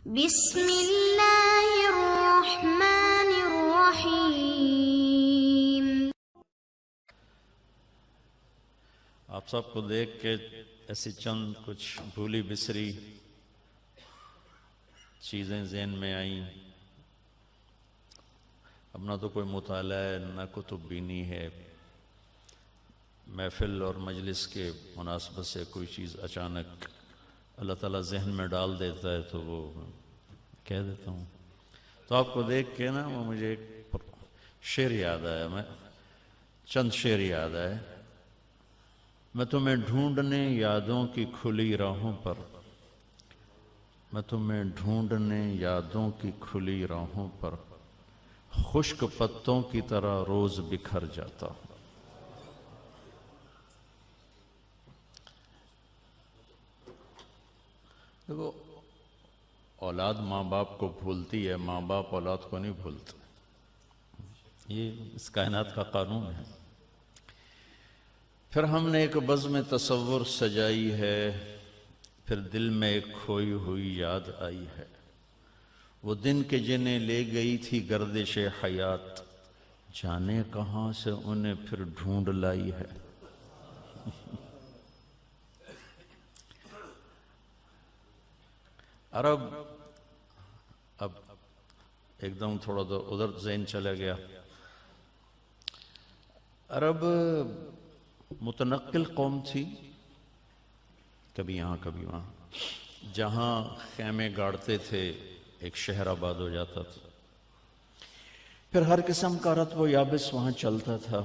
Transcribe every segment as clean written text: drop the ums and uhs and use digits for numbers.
بسم اللہ الرحمن الرحیم۔ آپ سب کو دیکھ کے ایسی چند کچھ بھولی بسری چیزیں ذہن میں آئیں۔ اب نہ تو کوئی مطالعہ ہے نہ کتب بینی ہے، محفل اور مجلس کے مناسبت سے کوئی چیز اچانک اللہ تعالیٰ ذہن میں ڈال دیتا ہے تو وہ کہہ دیتا ہوں۔ تو آپ کو دیکھ کے نا وہ مجھے ایک شعر یاد آیا، چند شعر یاد آئے۔ میں تمہیں ڈھونڈنے یادوں کی کھلی راہوں پر، میں تمہیں ڈھونڈنے یادوں کی کھلی راہوں پر خشک پتوں کی طرح روز بکھر جاتا ہوں۔ دیکھو، اولاد ماں باپ کو بھولتی ہے، ماں باپ اولاد کو نہیں بھولتے، یہ اس کائنات کا قانون ہے۔ پھر ہم نے ایک بزم تصور سجائی ہے، پھر دل میں ایک کھوئی ہوئی یاد آئی ہے، وہ دن کے جنہیں لے گئی تھی گردش حیات، جانے کہاں سے انہیں پھر ڈھونڈ لائی ہے۔ عرب، اب ایک دم تھوڑا تو ادھر ذہن چلا گیا۔ عرب متنقل قوم تھی، کبھی یہاں کبھی وہاں، جہاں خیمے گاڑتے تھے ایک شہر آباد ہو جاتا تھا۔ پھر ہر قسم کا رطب و یابس وہاں چلتا تھا،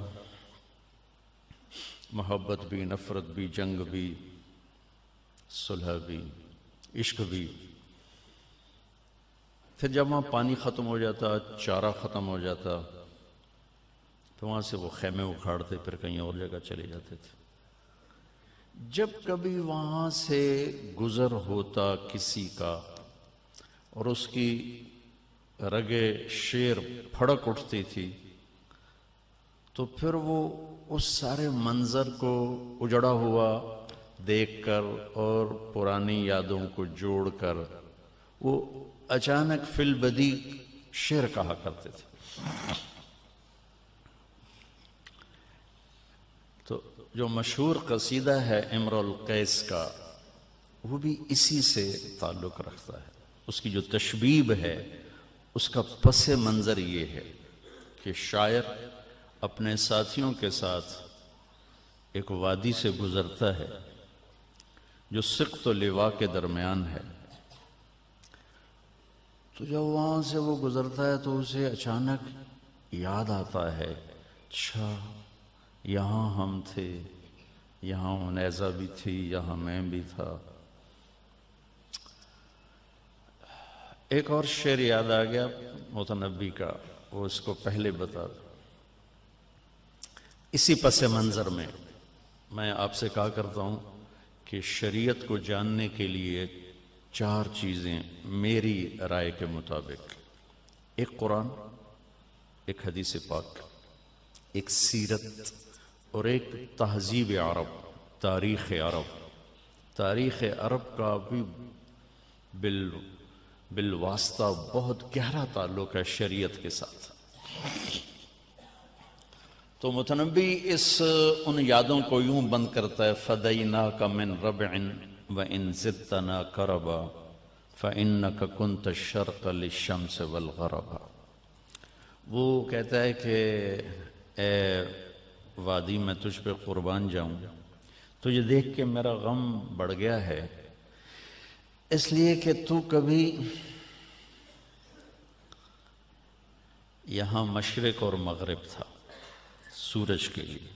محبت بھی، نفرت بھی، جنگ بھی، صلح بھی، عشق بھی۔ پھر جب وہاں پانی ختم ہو جاتا، چارہ ختم ہو جاتا، تو وہاں سے وہ خیمے اکھاڑتے پھر کہیں اور جگہ چلے جاتے تھے۔ جب کبھی وہاں سے گزر ہوتا کسی کا اور اس کی رگے شیر پھڑک اٹھتی تھی، تو پھر وہ اس سارے منظر کو اجڑا ہوا دیکھ کر اور پرانی یادوں کو جوڑ کر وہ اچانک فی البدی شعر کہا کرتے تھے۔ تو جو مشہور قصیدہ ہے امرؤ القیس کا، وہ بھی اسی سے تعلق رکھتا ہے۔ اس کی جو تشبیب ہے، اس کا پس منظر یہ ہے کہ شاعر اپنے ساتھیوں کے ساتھ ایک وادی سے گزرتا ہے جو سقط و لوا کے درمیان ہے۔ تو جب وہاں سے وہ گزرتا ہے تو اسے اچانک یاد آتا ہے، اچھا یہاں ہم تھے، یہاں عنیزہ بھی تھی، یہاں میں بھی تھا۔ ایک اور شعر یاد آ گیا متنبی کا، وہ اس کو پہلے بتا دو۔ اسی پس منظر میں میں آپ سے کہا کرتا ہوں کہ شریعت کو جاننے کے لیے 4 چیزیں میری رائے کے مطابق: ایک قرآن، ایک حدیث پاک، ایک سیرت، اور ایک تہذیب عرب، تاریخ عرب۔ تاریخ عرب کا بھی بالواسطہ بہت گہرا تعلق ہے شریعت کے ساتھ۔ تو متنبی ان یادوں کو یوں بند کرتا ہے: فَدَيْنَاكَ مِنْ رَبْعٍ وَإِنْ زِدْتَنَا كَرَبًا فَإِنَّكَ كُنْتَ الشَّرْقَ لِلشَّمْسِ وَالْغَرَبَ۔ وہ کہتا ہے کہ اے وادی، میں تجھ پہ قربان جاؤں، تجھے دیکھ کے میرا غم بڑھ گیا ہے، اس لیے کہ تو کبھی یہاں مشرق اور مغرب تھا سورج کے لیے۔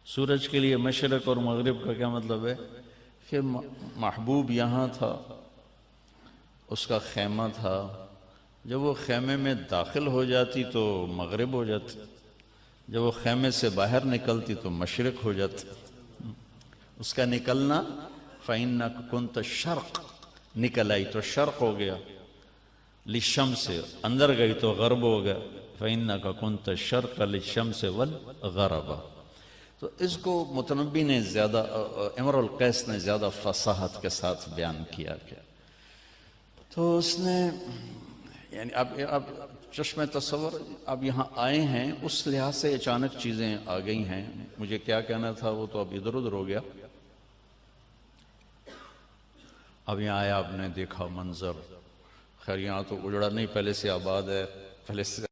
سورج کے لیے مشرق اور مغرب کا کیا مطلب ہے؟ کہ محبوب یہاں تھا، اس کا خیمہ تھا، جب وہ خیمے میں داخل ہو جاتی تو مغرب ہو جاتی، جب وہ خیمے سے باہر نکلتی تو مشرق ہو جاتی۔ اس کا نکلنا فَإِنَّكَ كُنْتَ الشَّرْقَ، نکل آئی تو شرق ہو گیا، لِلشَّمْسِ اندر گئی تو غرب ہو گیا، فَإِنَّكَ كُنْتَ الشَّرْقَ لِلشَّمْسِ وَالْغَرَبَ۔ تو اس کو متنبی نے زیادہ، امرؤ القیس نے زیادہ فصاحت کے ساتھ بیان کیا گیا۔ تو تو اس نے یعنی اب چشم تصور اب یہاں آئے ہیں، اس لحاظ سے اچانک چیزیں آ گئی ہیں، مجھے کیا کہنا تھا وہ تو اب ادھر ادھر ہو گیا۔ اب یہاں آیا، آپ نے دیکھا منظر، خیر یہاں تو اجڑا نہیں، پہلے سے آباد ہے، پہلے سے